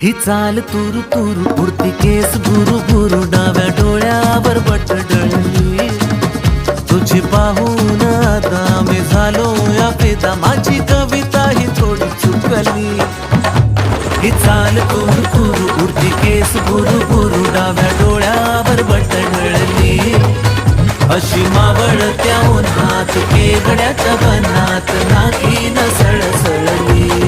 ही चाल तुरु तुरु उडती केस भुरु भुरु डाव्या डोळ्यावर बट डळली तुझी पाहून आता मी झालो या फिदा माझी कविता ही थोडी चुकली ही चाल तुरु तुरु उडती केस भुरु भुरु डाव्या डोळ्यावर बट डळली अशी मावळत्या उन्हात केवड्याच्या बनात नाकी न सळसळली